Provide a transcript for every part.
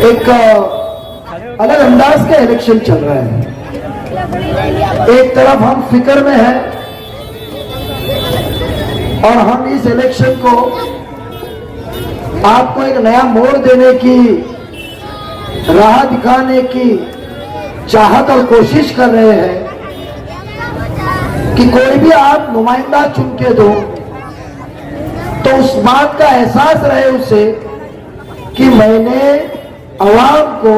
एक अलग अंदाज का इलेक्शन चल रहा है। एक तरफ हम फिक्र में हैं और हम इस इलेक्शन को आपको एक नया मोड़ देने की, राह दिखाने की चाहत और कोशिश कर रहे हैं कि कोई भी आप नुमाइंदा चुन के दो तो उस बात का एहसास रहे उसे कि मैंने अवाम को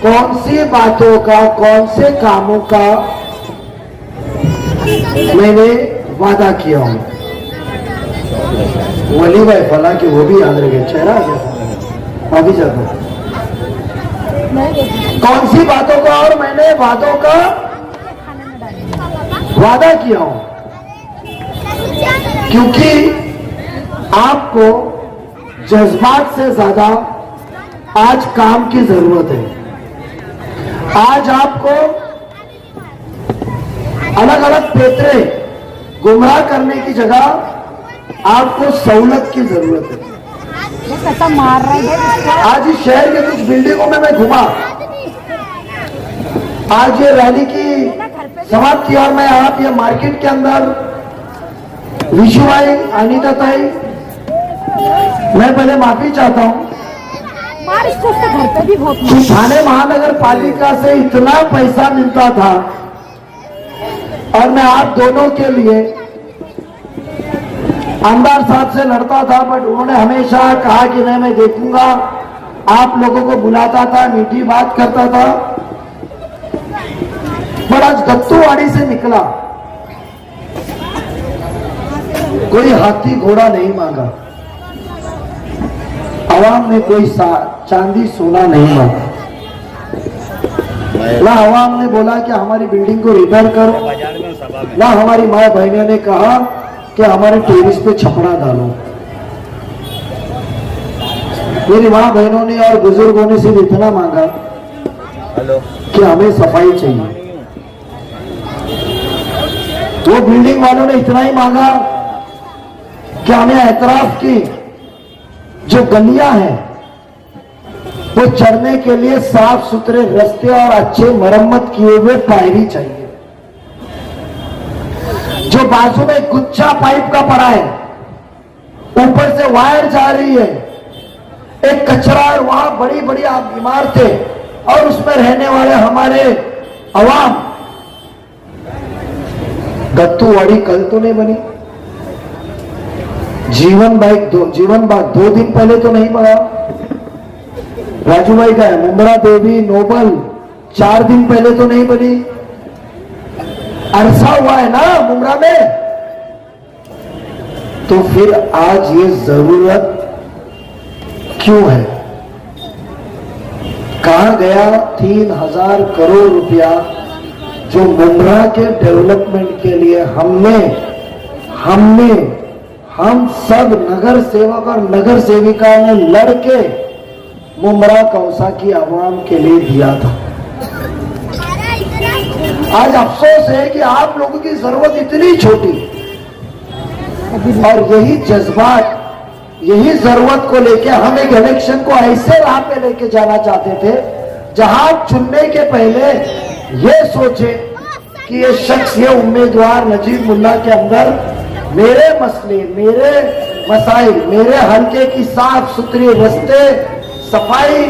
कौन सी बातों का, कौन से कामों का मैंने वादा किया हूं। वली भाई फला कि वो भी याद रखे, चेहरा अभी जाता कौन सी बातों का और मैंने वादों का वादा किया हूं, क्योंकि आपको जज्बात से ज्यादा आज काम की जरूरत है। आज आपको अलग अलग पेतरे गुमराह करने की जगह आपको सहूलत की जरूरत है। मार रहा है। आज इस शहर के कुछ बिल्डिंगों में मैं घुमा, आज ये रैली की समाप्त की और मैं आप ये मार्केट के अंदर विशु भाई, अनिता ताई, मैं पहले माफी चाहता हूं घर पे भी बहुत कि थाने महानगर पालिका से इतना पैसा मिलता था और मैं आप दोनों के लिए आमदार साहब से लड़ता था, बट उन्होंने हमेशा कहा कि नहीं मैं देखूंगा, आप लोगों को बुलाता था, मीठी बात करता था। पर आज दत्तूवाड़ी से निकला, कोई हाथी घोड़ा नहीं मांगा, आवाम ने कोई चांदी सोना नहीं मांगा, ना आवाम ने बोला कि हमारी बिल्डिंग को रिपेयर करो, ना हमारी माँ बहनों ने कहा कि हमारे टेरिस पे छपड़ा डालो। मेरी माँ बहनों ने और बुजुर्गों ने सिर्फ इतना मांगा कि हमें सफाई चाहिए। वो बिल्डिंग वालों ने इतना ही मांगा कि हमें एतराफ की जो गलियां हैं वो चढ़ने के लिए साफ सुथरे रास्ते और अच्छे मरम्मत किए हुए पायरी चाहिए। जो बाजू में गुच्छा पाइप का पड़ा है, ऊपर से वायर जा रही है, एक कचरा है, वहां बड़ी बड़ी इमारतें और उसमें रहने वाले हमारे अवाम। दत्तूवाड़ी कल तो नहीं बनी, जीवन बाग 2 दिन पहले तो नहीं बना, राजू भाई का है मुंब्रा देवी नोबल 4 दिन पहले तो नहीं बनी, अरसा हुआ है ना मुंब्रा में। तो फिर आज ये जरूरत क्यों है? कहां गया 3000 करोड़ रुपया जो मुंब्रा के डेवलपमेंट के लिए हम सब नगर सेवक और नगर सेविका ने लड़के मुंब्रा कौसा की आवाम के लिए दिया था। आज अफसोस है कि आप लोगों की जरूरत इतनी छोटी और यही जज्बात, यही जरूरत को लेके हम एक इलेक्शन को ऐसे राह पे लेके जाना चाहते थे जहां चुनने के पहले ये सोचे कि ये शख्स, ये उम्मीदवार नजीब मुल्ला के अंदर मेरे मसले, मेरे मसाइल, मेरे हल्के की साफ सुथरी रास्ते, सफाई,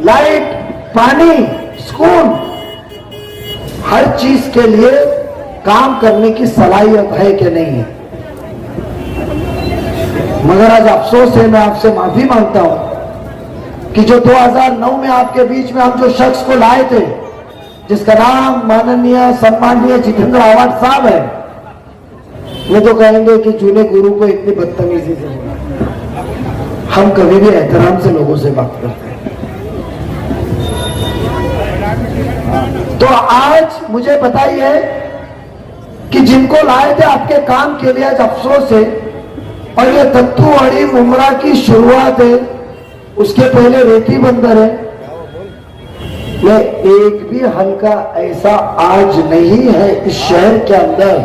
लाइट, पानी, स्कूल, हर चीज के लिए काम करने की सलाहियत है कि नहीं है। मगर आज अफसोस है, मैं आपसे माफी मांगता हूं कि जो 2009 में आपके बीच में हम जो शख्स को लाए थे, जिसका नाम माननीय सम्माननीय जितेंद्र आवाड साहब है, मैं तो कहेंगे कि जूने गुरु को इतनी बदतमीजी से हम कभी भी एहतराम से लोगों से बात करते हैं। तो आज मुझे बताइए कि जिनको लाए थे आपके काम के लिए, आज अफसोस है। और ये दत्तूवाड़ी मुंब्रा की शुरुआत है, उसके पहले रेती बंदर है। मैं एक भी हल्का ऐसा आज नहीं है इस शहर के अंदर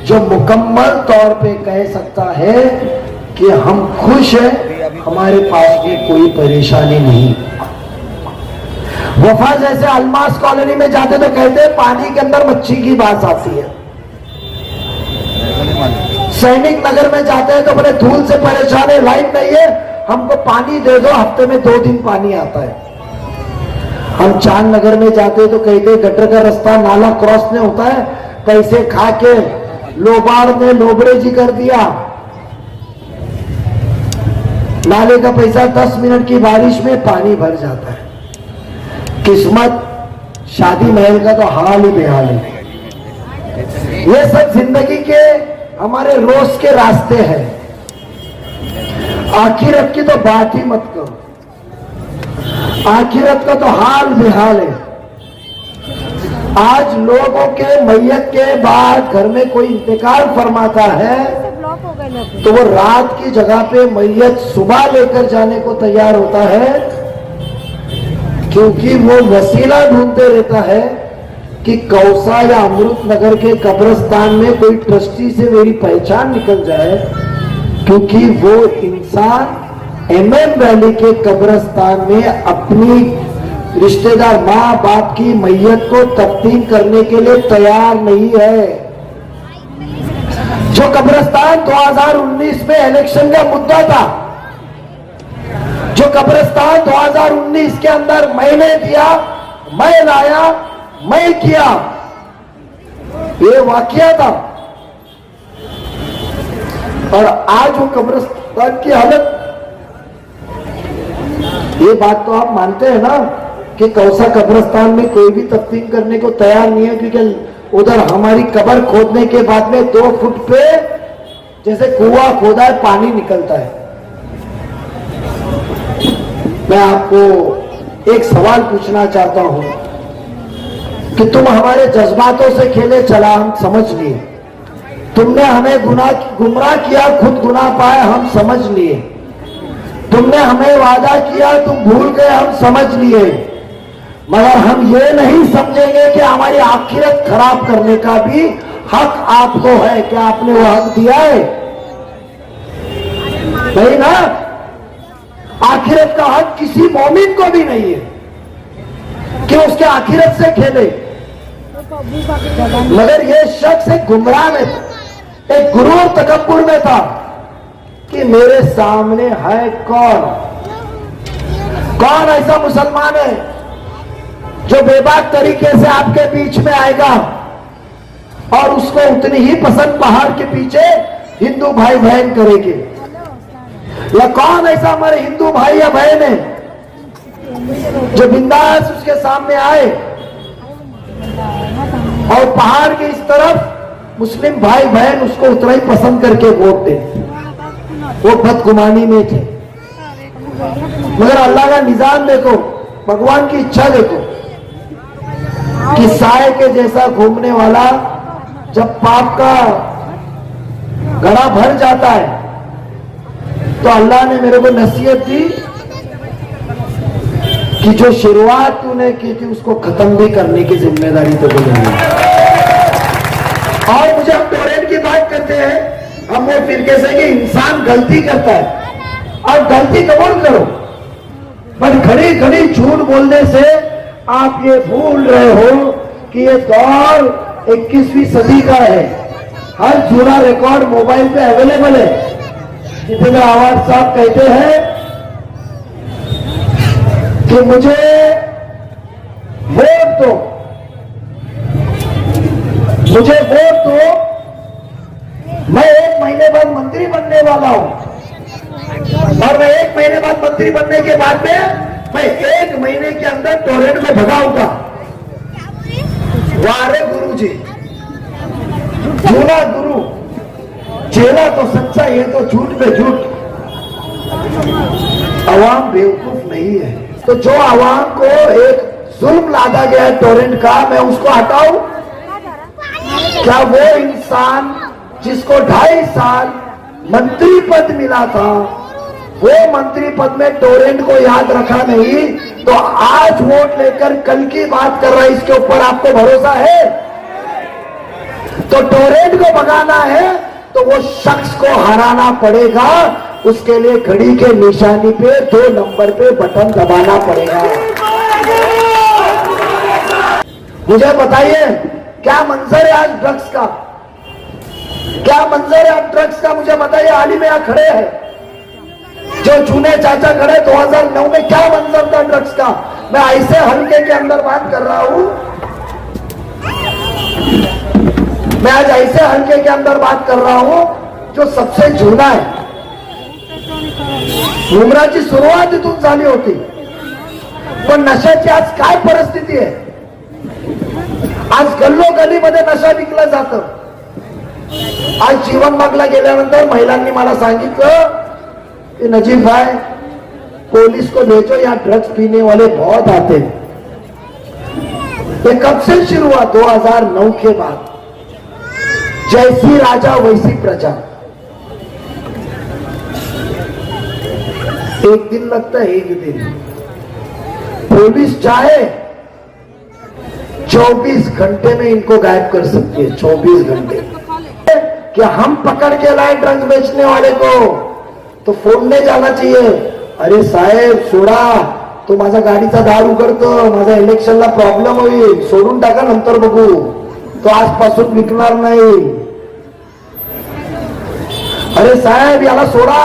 जो मुकम्मल तौर पे कह सकता है कि हम खुश हैं, हमारे पास भी कोई परेशानी नहीं। वफा जैसे अलमास कॉलोनी में जाते तो कहते हैं पानी के अंदर मच्छी की बात आती है। सैनिक नगर में जाते हैं तो बड़े धूल से परेशान है, लाइट नहीं है, हमको पानी दे दो, हफ्ते में 2 दिन पानी आता है। हम चांद नगर में जाते हैं तो कहते हैं गटर का रास्ता नाला क्रॉस नहीं होता है, पैसे खा के लोबाड़ ने लोबड़े जी कर दिया, नाले का पैसा 10 मिनट की बारिश में पानी भर जाता है। किस्मत शादी महल का तो हाल ही बेहाल है। ये सब जिंदगी के हमारे रोज के रास्ते हैं। आखिरत की तो बात ही मत करो, आखिरत का तो हाल बेहाल है। आज लोगों के मैयत के बाद घर में कोई इंतकाल फरमाता है ब्लॉक हो गए लोग। तो वो रात की जगह पे मैयत सुबह लेकर जाने को तैयार होता है, क्योंकि वो वसीला ढूंढते रहता है कि कौसा या अमृत नगर के कब्रिस्तान में कोई ट्रस्टी से मेरी पहचान निकल जाए, क्योंकि वो इंसान MM वैली के कब्रिस्तान में अपनी रिश्तेदार माँ बाप की मैयत को तफ्तीन करने के लिए तैयार नहीं है। जो कब्रिस्तान 2019 में इलेक्शन का मुद्दा था, जो कब्रिस्तान 2019 के अंदर मैंने दिया, मैं लाया, मैं किया, ये वाकया था। और आज वो कब्रिस्तान की हालत, ये बात तो आप मानते हैं ना कि कौसा कब्रिस्तान में कोई भी तफ्तीन करने को तैयार नहीं है, क्योंकि उधर हमारी कब्र खोदने के बाद में 2 फुट पे जैसे कुआं खोदा है, पानी निकलता है। मैं आपको एक सवाल पूछना चाहता हूं कि तुम हमारे जज्बातों से खेले चला, हम समझ लिए। तुमने हमें गुमराह किया, खुद गुनाह पाए, हम समझ लिए। तुमने हमें वादा किया, तुम भूल गए, हम समझ लिए। मगर हम ये नहीं समझेंगे कि हमारी आखिरत खराब करने का भी हक आपको है। क्या आपने वो हक दिया है? नहीं ना। आखिरत का हक किसी मोमिन को भी नहीं है कि उसके आखिरत से खेले। मगर ये शख्स एक गुमराह में था, एक गुरूर तकब्बुर में था कि मेरे सामने है कौन ऐसा मुसलमान है जो बेबाक तरीके से आपके बीच में आएगा और उसको उतनी ही पसंद पहाड़ के पीछे हिंदू भाई बहन करेंगे। या कौन ऐसा हमारे हिंदू भाई या बहन है जो बिंदास उसके सामने आए और पहाड़ के इस तरफ मुस्लिम भाई बहन उसको उतना ही पसंद करके वोट दे। वो बदगुमानी में थे। मगर अल्लाह का निजाम देखो, भगवान की इच्छा देखो कि साए के जैसा घूमने वाला जब पाप का घड़ा भर जाता है तो अल्लाह ने मेरे को नसीहत दी कि जो शुरुआत तूने की थी उसको खत्म भी करने की जिम्मेदारी तो तुझे है। और मुझे हम टोरेंट की बात करते हैं, हम वो फिरके से कि इंसान गलती करता है और गलती कबूल करो, पर घड़ी घड़ी झूठ बोलने से आप ये भूल रहे हो कि ये दौर 21वीं सदी का है। हर झूठा रिकॉर्ड मोबाइल पे अवेलेबल है। जितेंद्र आवाज साहब कहते हैं कि मुझे वोट दो, मुझे वोट दो, मैं 1 महीने बाद मंत्री बनने वाला हूं और मैं 1 महीने बाद मंत्री बनने के बाद में मैं 1 महीने के अंदर टोरेंट में भगाऊंगा। वारे गुरु जी, झूला गुरु, चेला तो सच्चा, ये तो झूठ पे झूठ। अवाम बेवकूफ नहीं है, तो जो अवाम को एक जुल्म लादा गया है टोरेंट का, मैं उसको हटाऊं? क्या वो इंसान जिसको 2.5 साल मंत्री पद मिला था, वो मंत्री पद में टोरेंट को याद रखा नहीं, तो आज वोट लेकर कल की बात कर रहा है, इसके ऊपर आपको भरोसा है? तो टोरेंट को भगाना है तो वो शख्स को हराना पड़ेगा। उसके लिए घड़ी के निशानी पे 2 नंबर पे बटन दबाना पड़ेगा। मुझे बताइए क्या मंजर है आज ड्रग्स का, क्या मंजर है आज ड्रग्स का, मुझे बताइए। हाल ही में यहां खड़े हैं जो जूने चाचा खड़े 2009 में, क्या मंजर था ड्रग्स का। मैं ऐसे हल्के के अंदर बात कर रहा हूं, मैं आज ऐसे हल्के के अंदर बात कर रहा हूं जो सबसे जुना आहे. उमराची सुरुवात इथून झाली होती, पण नशाची आज काय परिस्थिती आहे. आज गल्लोगल्लीमध्ये नशा विकला जातं. आज जीवन बागला गेल्यानंतर महिलांनी मला सांगितलं कि नजीब भाई पुलिस को भेजो, यहाँ ड्रग्स पीने वाले बहुत आते हैं. ये कब से शुरू हुआ? 2009 के बाद. जैसी राजा वैसी प्रजा. एक दिन लगता है, एक दिन. पुलिस चाहे 24 घंटे में इनको गायब कर सकती है. 24 घंटे. क्या हम पकड़ के लाए ड्रग्स बेचने वाले को तो फोडले जाना चाहिए. अरे साहेब सोडा, तो माझा गाडीचा दार उघडतो, माझा इलेक्शनला प्रॉब्लेम होईल, सोडून टाका, नंतर बघू, तो आजपासून विकणार नाही. अरे साहेब याला सोडा,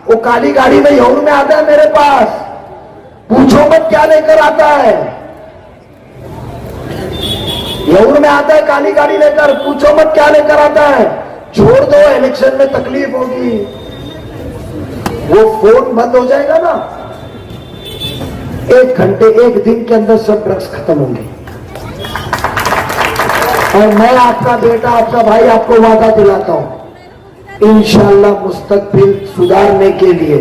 वो काली गाड़ी में यौर में आता है मेरे पास, पूछो मत क्या लेकर आता है. यौर में आता है काली गाड़ी लेकर, पूछो मत क्या लेकर आता है. छोड़ दो, इलेक्शन में तकलीफ होगी. वो फोन बंद हो जाएगा ना, 1 घंटे 1 दिन के अंदर सब ड्रग्स खत्म होंगे. और मैं आपका बेटा, आपका भाई आपको वादा दिलाता हूं, इंशाअल्लाह मुस्तकबिल सुधारने के लिए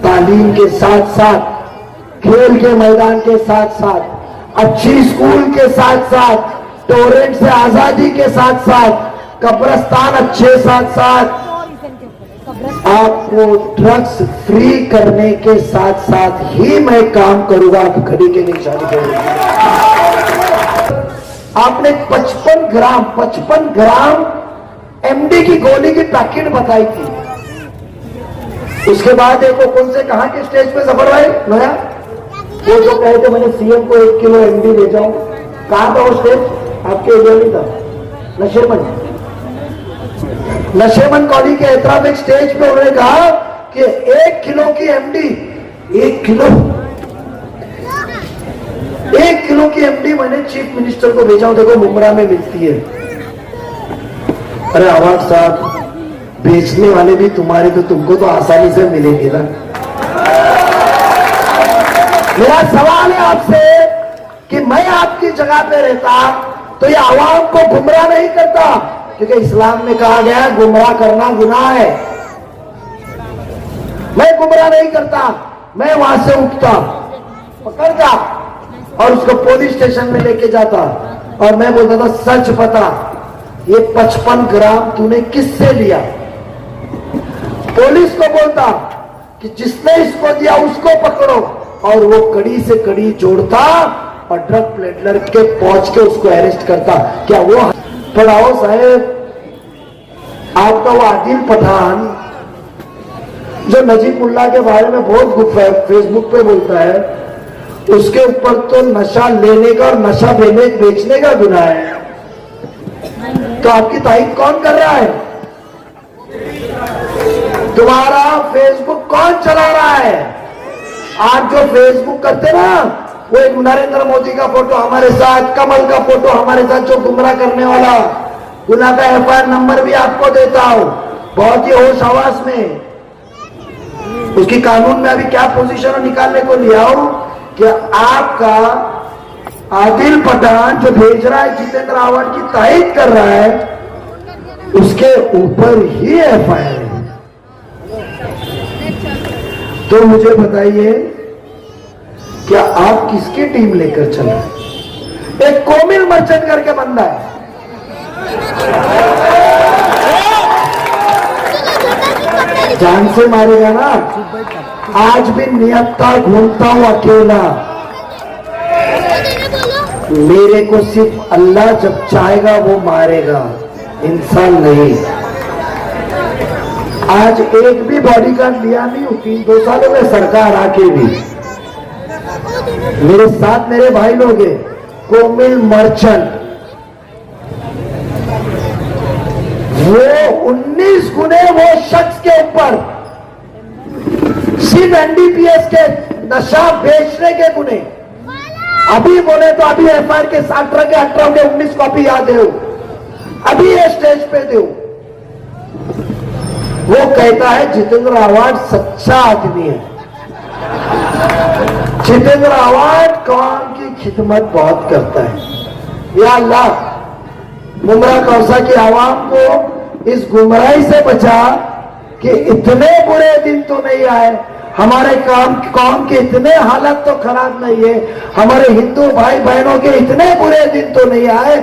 तालीम के साथ साथ, खेल के मैदान के साथ साथ, अच्छी स्कूल के साथ साथ, टोरेंट से आजादी के साथ साथ, कब्रस्तान अच्छे साथ साथ, आपको ड्रग्स फ्री करने के साथ साथ ही मैं काम करूंगा. आप घड़ी के निशानी करूंगा. आपने 55 ग्राम एमडी की गोली की पैकेट बताई थी. उसके बाद देखो कौन से कहा के स्टेज पे जफर भाई नया, वो जो कहे थे मैंने सीएम को 1 किलो एमडी ले जाऊं. कहा था वो स्टेज? आपके एरिया में था. नशेमन कॉलेज के एतराफ एक स्टेज पे उन्होंने कहा कि 1 किलो की एमडी, 1 किलो की एमडी मैंने चीफ मिनिस्टर को भेजा हूं, देखो मुमरा में मिलती है. अरे आवाज साहब, बेचने वाले भी तुम्हारे तो तुमको तो आसानी से मिलेंगे ना. मेरा सवाल है आपसे कि मैं आपकी जगह पे रहता तो ये आवाम को गुमराह नहीं करता, क्योंकि इस्लाम में कहा गया है गुमराह करना गुनाह है. मैं गुमराह नहीं करता, मैं वहां से उठता, पकड़ता और उसको पुलिस स्टेशन में लेके जाता और मैं बोलता था सच बता, ये 55 ग्राम तूने किससे लिया. पुलिस को बोलता कि जिसने इसको दिया उसको पकड़ो, और वो कड़ी से कड़ी जोड़ता और ड्रग पेडलर के पहुंच के उसको अरेस्ट करता. क्या वो पढ़ाओ साहेब, आपका वो आदिल पठान जो नजीबुल्लाह के बारे में बहुत फेसबुक पे बोलता है, उसके ऊपर तो नशा लेने का और नशा बेचने का गुनाह है. तो आपकी तारीफ कौन कर रहा है? तुम्हारा फेसबुक कौन चला रहा है? आप जो फेसबुक करते ना, वो एक नरेंद्र मोदी का फोटो हमारे साथ, कमल का फोटो हमारे साथ, जो गुमराह करने वाला, गुनाह का एफआईआर नंबर भी आपको देता हूं, बहुत ही होश हवास में. उसकी कानून में अभी क्या पोजीशन निकालने को लिया हूं कि आपका आदिल पठान जो भेज रहा है, जितेंद्र आव्हाड की तारीफ कर रहा है, उसके ऊपर ही एफआईआर है. तो मुझे बताइए क्या आप किसकी टीम लेकर चले? एक कोमिल मर्चेंट करके बंदा है, जान से मारेगा ना. आज भी नियत्ता घूमता हूं अकेला. मेरे को सिर्फ अल्लाह जब चाहेगा वो मारेगा, इंसान नहीं. आज एक भी बॉडीगार्ड लिया नहीं हूं 3-2 सालों में सरकार आके भी. मेरे साथ मेरे भाई लोग हैं, कोमिल मर्चेंट, वो 19 गुने वो शख्स के ऊपर सिर्फ एनडीपीएस के नशा बेचने के गुने, अभी बोले तो अभी एफआईआर के 18 के 19 कॉपी याद है, अभी ये स्टेज पे दो। वो कहता है जितेंद्र आव्हाड सच्चा आदमी है, जितेंद्र आव्हाड कौम की खिदमत बहुत करता है। या अल्लाह, मुमरा कौसा की आवाम को इस गुमराही से बचा कि इतने बुरे दिन तो नहीं आए, हमारे कौम के इतने हालत तो खराब नहीं है, हमारे हिंदू भाई बहनों के इतने बुरे दिन तो नहीं आए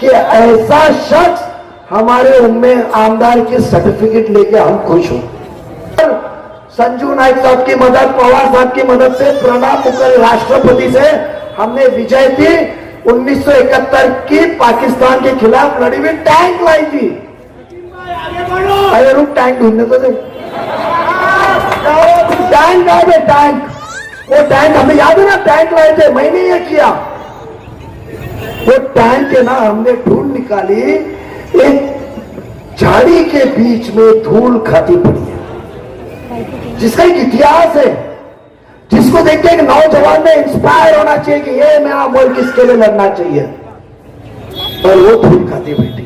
कि ऐसा शख्स हमारे उम्मेद आमदार की सर्टिफिकेट लेके हम खुश हो। संजू नाइक साहब की मदद, पवार साहब की मदद से, प्रणब मुखर्जी राष्ट्रपति से हमने विजय थी 1971 की पाकिस्तान के खिलाफ लड़ी हुई टैंक लाई थी। अरे रुक, टैंक ढूंढने तो दे, टैंक आए थे, टैंक, वो टैंक हमें याद है ना, टैंक लाए थे, मैंने ये किया। वो टैंक के ना हमने ढूंढ निकाली, एक झाड़ी के बीच में धूल खाती पड़ी है, जिसका एक इतिहास है, जिसको देख के एक नौजवान में इंस्पायर होना चाहिए कि ये मेरा मुल्क किसके लिए लड़ना चाहिए, और वो धूल खाती बैठी।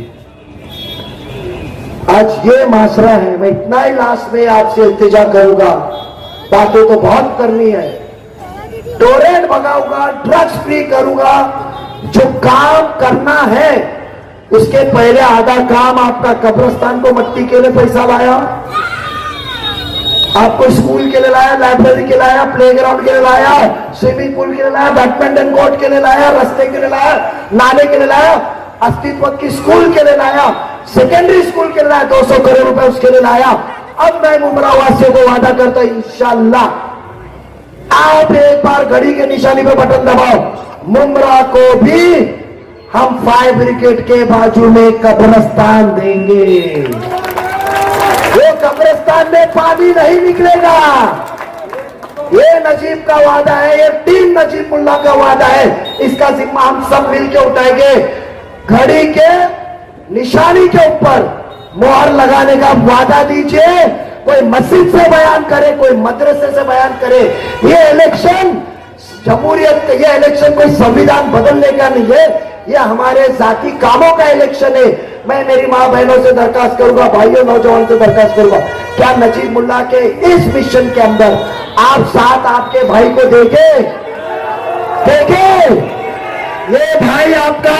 आज ये माशरा है। मैं इतना ही लास्ट में आपसे इल्तिजा करूंगा, बातें तो बहुत करनी है, टोरेंट भगाऊंगा, ड्रग्स फ्री करूंगा, जो काम करना है उसके पहले आधा काम आपका कब्रिस्तान को मट्टी के लिए पैसा लाया, आपको स्कूल के लिए लाया, लाइब्रेरी के लिए लाया, प्लेग्राउंड के लिए लाया, स्विमिंग पूल के लिए लाया, बैडमिंटन कोर्ट के लिए लाया, रास्ते के लिए लाया, नाले के लिए लाया, अस्तित्व की स्कूल के लिए लाया, सेकेंडरी स्कूल के लिए लाया, 200 करोड़ रुपए उसके लिए लाया। अब मैं मुमरा वासियों को वादा करता हूं, इंशाल्लाह आप एक बार घड़ी के निशानी पे बटन दबाओ, मुमरा को भी हम 5 ब्रिगेड के बाजू में कब्रिस्तान देंगे। वो कब्रिस्तान में पानी नहीं निकलेगा, ये नजीब का वादा है, ये टीम नजीब मुल्ला का वादा है, इसका जिम्मा हम सब मिलकर उठाएंगे। घड़ी के निशानी के ऊपर मोहर लगाने का वादा दीजिए, कोई मस्जिद से बयान करे, कोई मदरसे से बयान करे। ये इलेक्शन जमहूरियत, ये इलेक्शन कोई संविधान बदलने का नहीं है, ये हमारे जाती कामों का इलेक्शन है। मैं मेरी माँ बहनों से दरखास्त करूंगा, भाइयों नौजवान से दरखास्त करूंगा, क्या नजीब मुल्ला के इस मिशन के अंदर आप साथ आपके भाई को देंगे? ये भाई आपका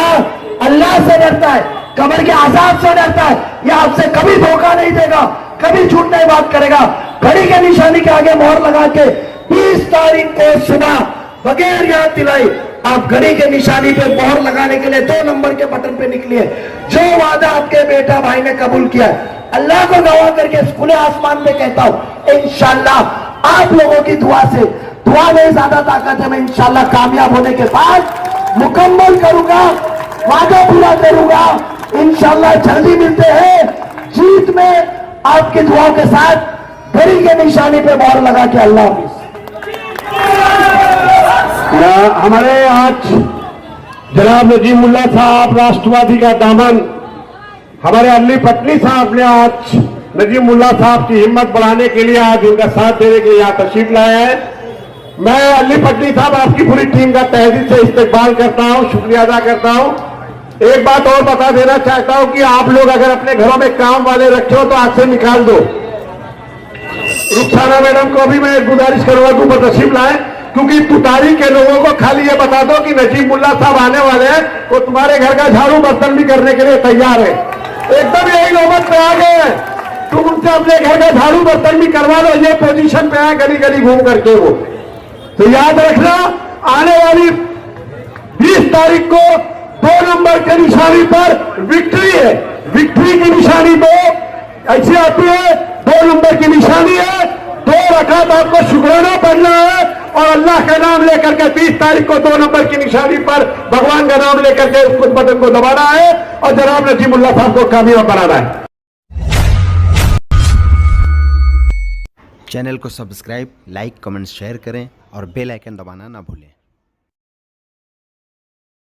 अल्लाह से डरता है, कब्र के आजाद से डरता है, ये आपसे कभी धोखा नहीं देगा, कभी झूठ नहीं बात करेगा। घड़ी के निशानी के आगे मोहर लगा के 20 तारीख को सुबह बगैर याद दिलाई आप घड़ी के निशानी पे मोहर लगाने के लिए 2 नंबर के बटन पे निकलिए। जो वादा आपके बेटा भाई ने कबूल किया, अल्लाह को गवाह करके खुले आसमान में कहता हूं, इंशाल्लाह आप लोगों की दुआ से, दुआ में ज्यादा ताकत है, मैं इंशाल्लाह कामयाब होने के बाद मुकम्मल करूंगा, वादा पूरा करूंगा, इंशाल्लाह जल्दी मिलते हैं जीत में आपकी दुआओं के साथ घड़ी के निशानी पे मोहर लगा के। अल्लाह हाफिज। हमारे आज जनाब नजीब मुल्ला साहब राष्ट्रवादी का दामन, हमारे अली पटनी साहब ने आज नजीब मुल्ला साहब की हिम्मत बढ़ाने के लिए आज उनका साथ देने के लिए यहाँ तशरीफ लाया है। मैं अली पटनी साहब आपकी पूरी टीम का तहे दिल से इस्तकबाल करता हूँ, शुक्रिया अदा करता हूँ। एक बात और बता देना चाहता हूँ कि आप लोग अगर अपने घरों में काम वाले रखे हो तो आज से निकाल दो। रुखसाना मैडम को भी मैं गुजारिश करूंगा कि ऊपर तशरीफ लाए, क्योंकि तुतारी के लोगों को खाली ये बता दो कि नजीब मुल्ला साहब आने वाले हैं, वो तुम्हारे घर का झाड़ू बर्तन भी करने के लिए तैयार है। एकदम यही नौबत पे आ गए हैं, तुम उनसे अपने घर का झाड़ू बर्तन भी करवा लो, ये पोजीशन पे आए गली गली घूम करके। वो तो याद रखना, आने वाली 20 तारीख को 2 नंबर के निशानी पर विक्ट्री है। विक्ट्री की निशानी 2 ऐसी आती है, 2 नंबर की निशानी है, 2 रकात आपको शुक्राना पढ़ना है और अल्लाह का नाम लेकर के 30 तारीख को 2 नंबर की निशानी पर भगवान का नाम लेकर के उस बटन को दबाना है और जनाब नजीब मुल्ला साहब को कामयाब बनाना है। चैनल को सब्सक्राइब, लाइक, कमेंट, शेयर करें और बेल आइकन दबाना ना भूलें।